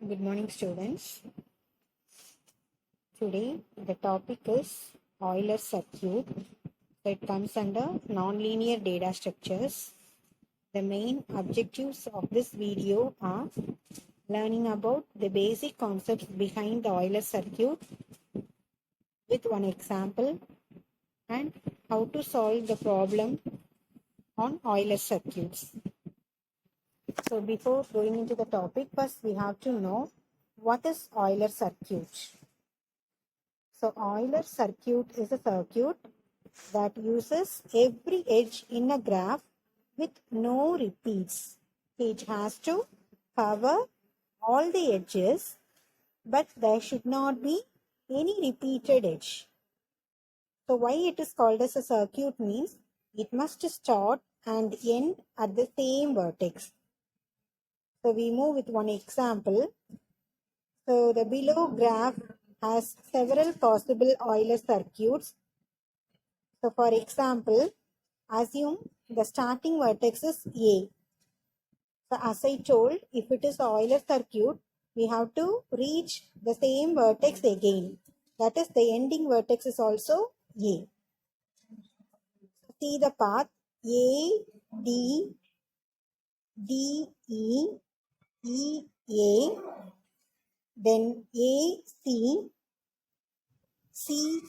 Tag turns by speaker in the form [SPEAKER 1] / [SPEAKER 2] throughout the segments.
[SPEAKER 1] Good morning, students. Today, the topic is Euler Circuit. It comes under nonlinear data structures. The main objectives of this video are learning about the basic concepts behind the Euler Circuit with one example and how to solve the problem on Euler circuits. So before going into the topic, first we have to know what is Euler circuit. So Euler circuit is a circuit that uses every edge in a graph with no repeats. It has to cover all the edges, but there should not be any repeated edge. So why it is called as a circuit means it must start and end at the same vertex. So we move with one example. So the below graph has several possible Euler circuits. So for example, assume the starting vertex is A. So as I told, if it is Euler circuit, we have to reach the same vertex again. That is, the ending vertex is also A. See the path A, D, D, E, A, then A, C, C,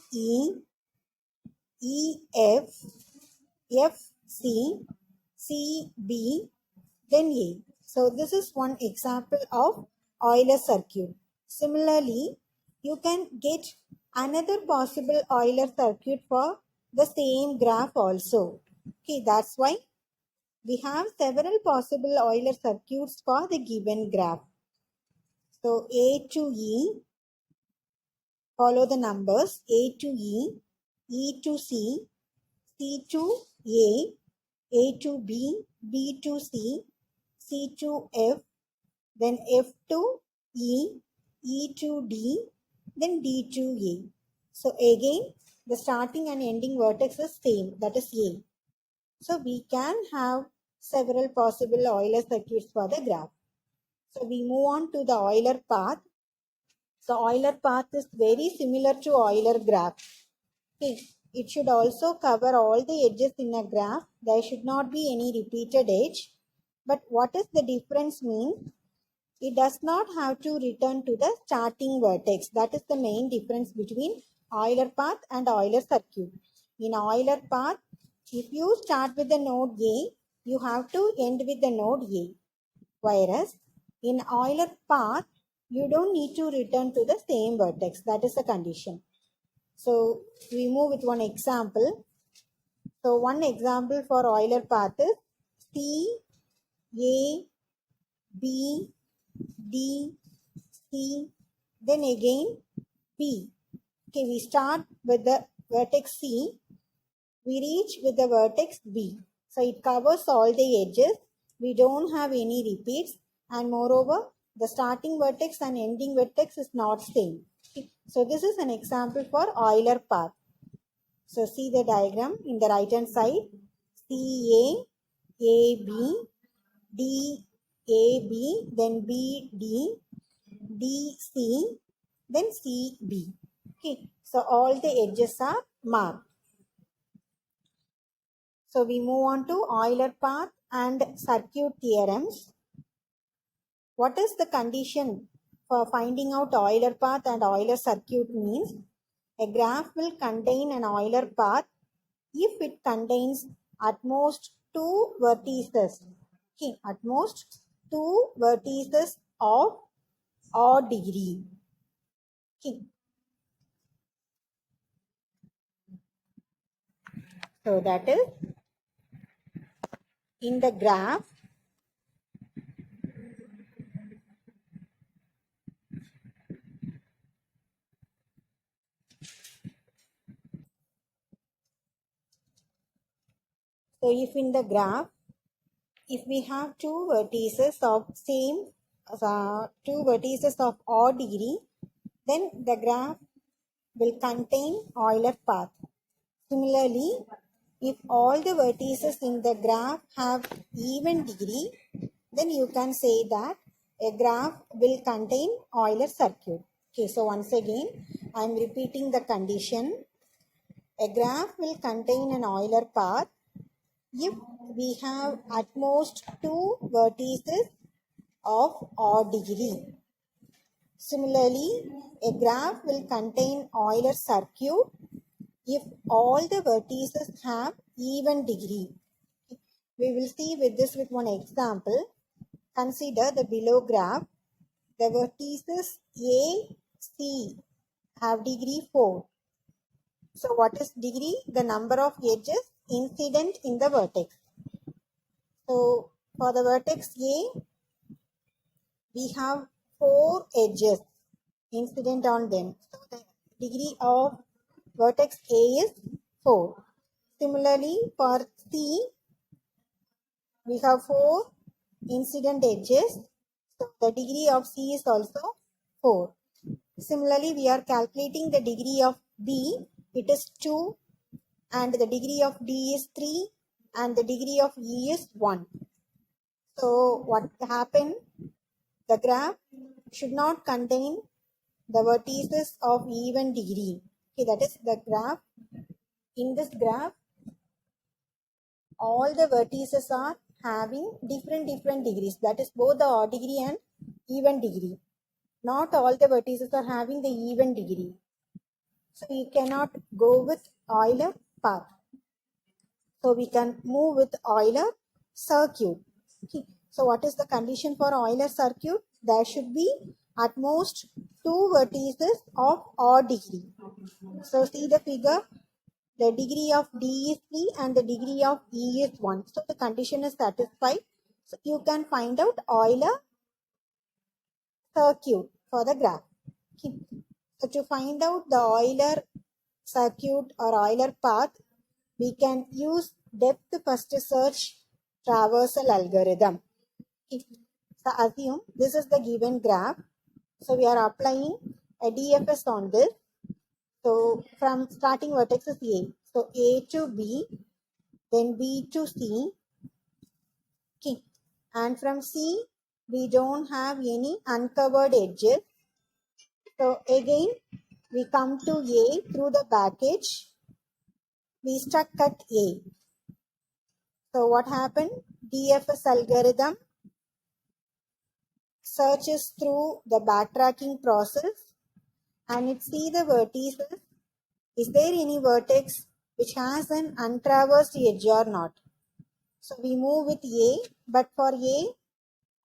[SPEAKER 1] E, F, C, C, B, then A. So this is one example of Euler circuit. Similarly, you can get another possible Euler circuit for the same graph also. Okay, that's why we have several possible Euler circuits for the given graph. So A to E, follow the numbers A to E to C, C to A to B, B to C, C to F, then F to E to D, then D to A. So again, the starting and ending vertex is same, that is A. So we can have several possible Euler circuits for the graph. So we move on to the Euler path. So Euler path is very similar to Euler graph. Okay. It should also cover all the edges in a graph. There should not be any repeated edge. But what is the difference mean? It does not have to return to the starting vertex. That is the main difference between Euler path and Euler circuit. In Euler path, if you start with the node A, you have to end with the node A. Whereas in Euler path, you don't need to return to the same vertex. That is the condition. So we move with one example. So one example for Euler path is C, A, B, D, C, then again B. Okay, we start with the vertex C. We reach with the vertex B. So it covers all the edges. We don't have any repeats. And moreover, the starting vertex and ending vertex is not same. Okay. So this is an example for Euler path. So see the diagram in the right hand side. C, A, B, D, A, B, then B, D, D, C, then C, B. Okay. So all the edges are marked. So we move on to Euler path and circuit theorems. What is the condition for finding out Euler path and Euler circuit means? A graph will contain an Euler path if it contains at most two vertices. Okay, at most two vertices of odd degree. Okay. So that is in the graph. So if in the graph, if we have two vertices of odd degree, then the graph will contain Euler path. Similarly, if all the vertices in the graph have even degree, then you can say that a graph will contain Euler circuit. Okay, so once again, I am repeating the condition. A graph will contain an Euler path if we have at most two vertices of odd degree. Similarly, a graph will contain Euler circuit if all the vertices have even degree. We will see with this with one example. Consider the below graph. The vertices A, C have degree 4. So what is degree? The number of edges incident in the vertex. So for the vertex A, we have 4 edges incident on them. So the degree of vertex A is 4. Similarly, for C, we have 4 incident edges. So the degree of C is also 4. Similarly, we are calculating the degree of B. It is 2 and the degree of D is 3 and the degree of E is 1. So what happened? The graph should not contain the vertices of even degree. Okay, that is the graph. In this graph, all the vertices are having different degrees. That is both the odd degree and even degree. Not all the vertices are having the even degree. So you cannot go with Euler path. So we can move with Euler circuit. Okay. So what is the condition for Euler circuit? There should be at most two vertices of odd degree. So see the figure. The degree of D is 3 and the degree of E is 1. So the condition is satisfied. So you can find out Euler circuit for the graph. Okay. So to find out the Euler circuit or Euler path, we can use depth first search traversal algorithm. Okay. So assume this is the given graph. So we are applying a DFS on this. So from starting vertex is A. So A to B, then B to C. Okay. And from C, we don't have any uncovered edges. So again, we come to A through the back edge. We stuck at A. So what happened? DFS algorithm searches through the backtracking process and it see the vertices. Is there any vertex which has an untraversed edge or not? So we move with A, but for A,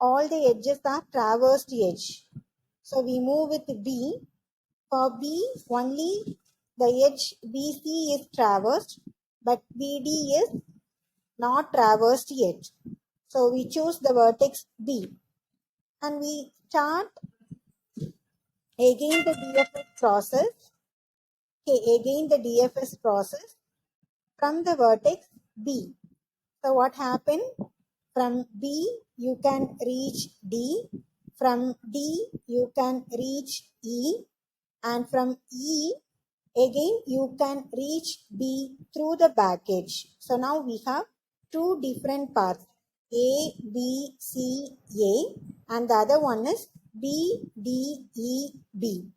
[SPEAKER 1] all the edges are traversed edge. So we move with B. For B, only the edge BC is traversed, but BD is not traversed yet. So we choose the vertex B. And we start again the DFS process. Okay, again the DFS process from the vertex B. So what happened? From B you can reach D. From D you can reach E. And from E again you can reach B through the back edge. So now we have two different paths. A, B, C, A, and the other one is B, D, E, B.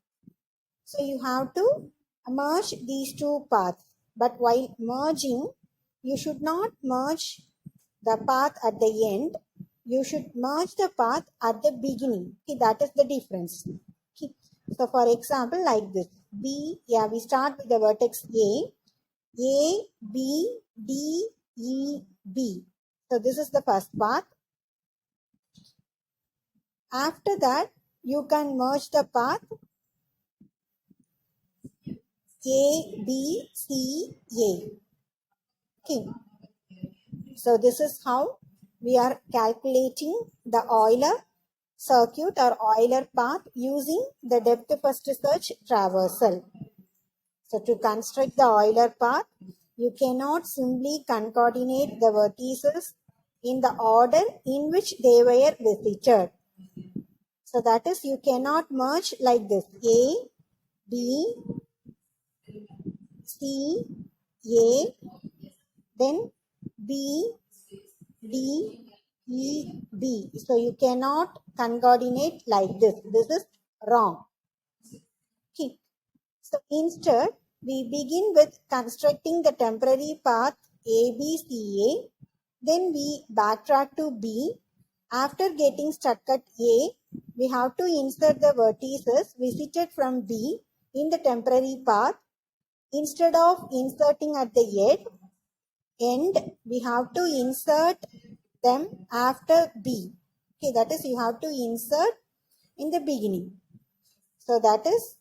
[SPEAKER 1] So you have to merge these two paths. But while merging, you should not merge the path at the end. You should merge the path at the beginning. Okay, that is the difference. Okay. So for example, like this. B, we start with the vertex A, B, D, E, B. So this is the first path. After that, you can merge the path A, B, C, A. Okay. So this is how we are calculating the Euler circuit or Euler path using the depth first search traversal. So to construct the Euler path, you cannot simply concatenate the vertices in the order in which they were visited. So that is, you cannot merge like this. A, B, C, A, then B, D, EB. So you cannot concatenate like this. This is wrong. Okay. So instead, we begin with constructing the temporary path ABCA. Then we backtrack to B. After getting stuck at A, we have to insert the vertices visited from B in the temporary path. Instead of inserting at the end, we have to insert them after B. Okay, that is, you have to insert in the beginning. So that is,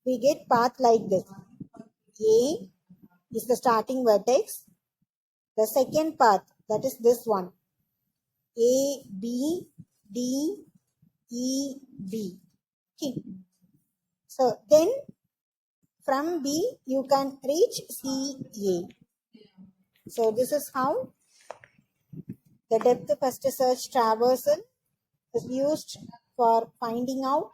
[SPEAKER 1] we get path like this. A is the starting vertex. The second path, that is this one. A, B, D, E, B. Okay. So then from B, you can reach C, A. So this is how the depth first search traversal is used for finding out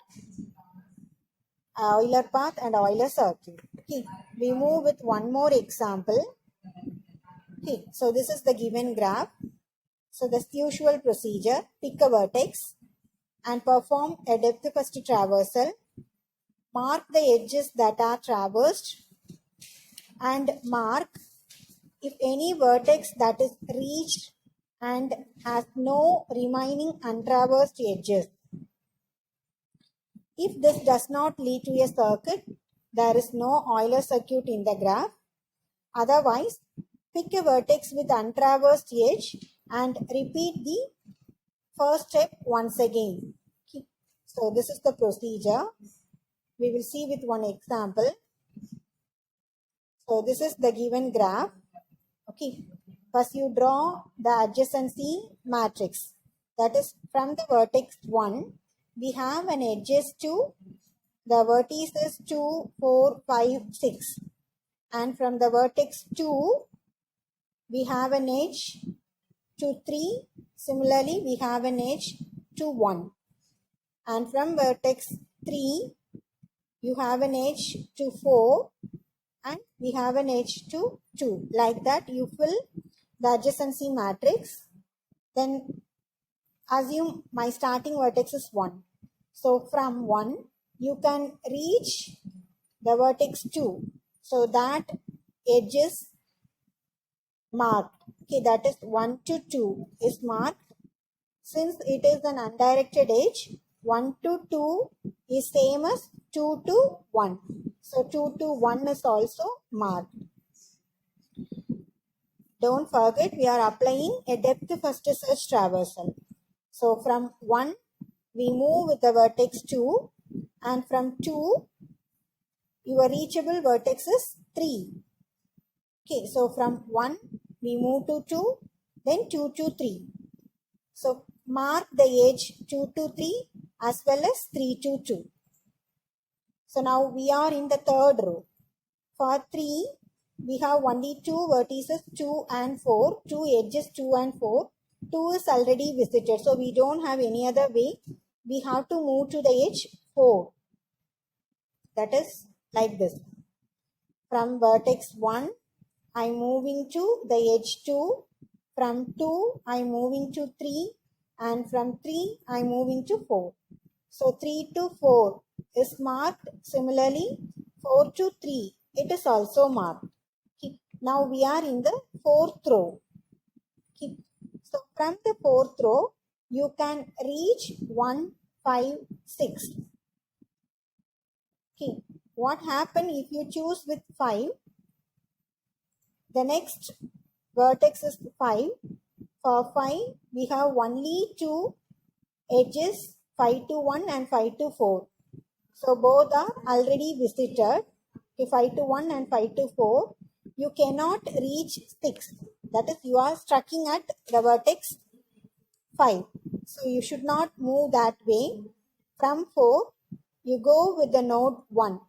[SPEAKER 1] Euler path and Euler circuit. Okay. We move with one more example. Okay. So this is the given graph. So the usual procedure, pick a vertex and perform a depth first traversal. Mark the edges that are traversed and mark if any vertex that is reached and has no remaining untraversed edges. If this does not lead to a circuit, there is no Euler circuit in the graph. Otherwise, pick a vertex with untraversed edge and repeat the first step once again. Okay. So this is the procedure. We will see with one example. So this is the given graph. Okay. First you draw the adjacency matrix. That is, from the vertex 1, we have an edges to the vertices 2, 4, 5, 6. And from the vertex 2, we have an edge to 3. Similarly, we have an edge to 1. And from vertex 3, you have an edge to 4. And we have an edge to 2. Like that, you fill the adjacency matrix. Then assume my starting vertex is 1. So from 1, you can reach the vertex 2. So that edge is marked. Okay, that is 1 to 2 is marked. Since it is an undirected edge, 1 to 2 is same as 2 to 1. So 2 to 1 is also marked. Don't forget, we are applying a depth first search traversal. So from 1, we move with the vertex 2, and from 2, your reachable vertex is 3. Okay, so from 1, we move to 2, then 2 to 3. So mark the edge 2 to 3 as well as 3 to 2. So now we are in the third row. For 3, we have only 2 vertices 2 and 4, 2 edges 2 and 4. 2 is already visited, so we don't have any other way. We have to move to the edge 4. That is like this. From vertex 1, I am moving to the edge 2. From 2, I am moving to 3. And from 3, I am moving to 4. So 3 to 4 is marked. Similarly, 4 to 3, it is also marked. Okay. Now we are in the fourth row. Okay. So from the fourth row, you can reach 1, 5, 6. Okay. What happens if you choose with 5? The next vertex is 5. For 5, we have only 2 edges, 5 to 1 and 5 to 4. So both are already visited. Okay, 5 to 1 and 5 to 4. You cannot reach 6. That is, you are striking at the vertex 5. So you should not move that way. From 4, you go with the node 1.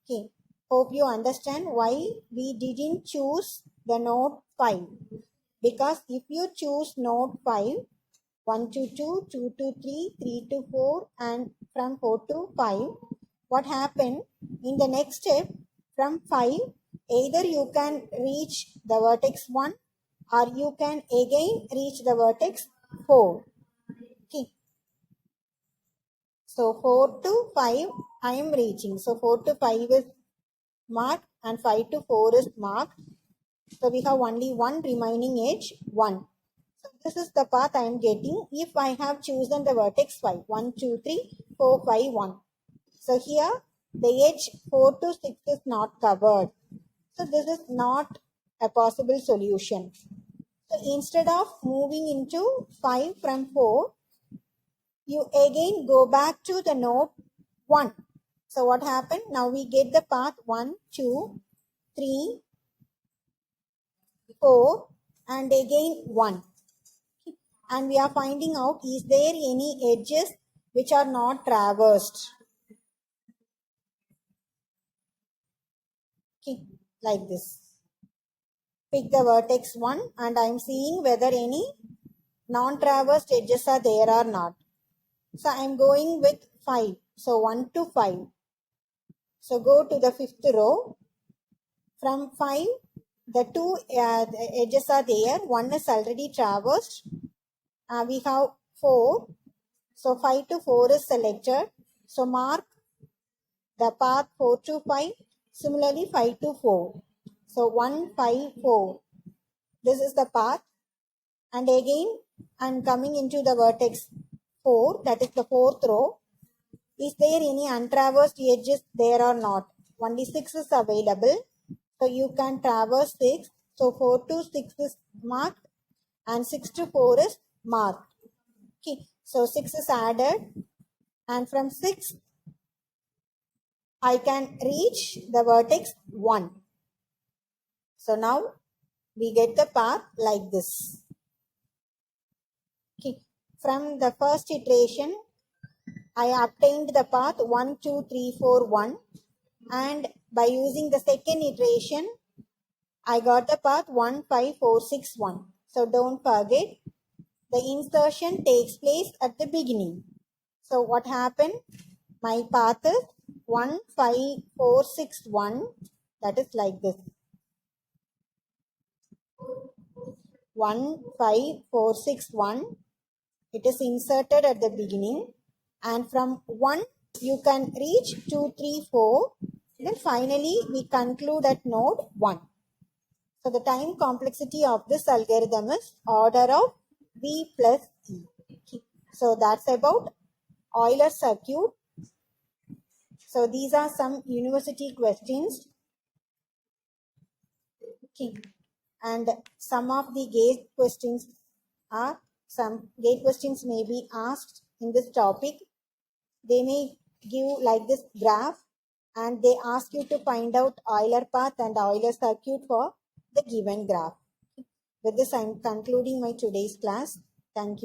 [SPEAKER 1] Okay. Hope you understand why we didn't choose the node 5. Because if you choose node 5, 1 to 2, 2 to 3, 3 to 4 and from 4 to 5, what happened in the next step from 5, either you can reach the vertex 1 or you can again reach the vertex 4. Okay. So 4 to 5 I am reaching. So 4 to 5 is marked and 5 to 4 is marked. So we have only one remaining edge, 1. So this is the path I am getting if I have chosen the vertex 5. 1, 2, 3, 4, 5, 1. So here the edge 4 to 6 is not covered. So this is not a possible solution. So instead of moving into 5 from 4, you again go back to the node 1. So what happened? Now we get the path 1, 2, 3, 4 and again 1. And we are finding out, is there any edges which are not traversed? Okay, like this. Pick the vertex 1 and I am seeing whether any non-traversed edges are there or not. So I am going with 5. So 1 to 5. So go to the 5th row. From 5, the two edges are there. One is already traversed. We have 4. So 5 to 4 is selected. So mark the path 4 to 5. Similarly 5 to 4. So 1, 5, 4. This is the path. And again I am coming into the vertex 4. That is the 4th row. Is there any untraversed edges there or not? Only 6 is available. So you can traverse 6. So 4 to 6 is marked and 6 to 4 is marked. Okay. So 6 is added and from 6 I can reach the vertex 1. So now we get the path like this. Okay. From the first iteration I obtained the path 1, 2, 3, 4, 1 and by using the second iteration I got the path 1, 5, 4, 6, 1. So don't forget, the insertion takes place at the beginning. So what happened? My path is 1, 5, 4, 6, 1. That is like this. 1, 5, 4, 6, 1. It is inserted at the beginning. And from 1, you can reach 2, 3, 4. Then finally, we conclude at node 1. So the time complexity of this algorithm is order of V plus E. So that's about Euler circuit. So these are some university questions. Okay. And some of the gate questions may be asked in this topic. They may give like this graph and they ask you to find out Euler path and Euler circuit for the given graph. With this, I am concluding my today's class. Thank you.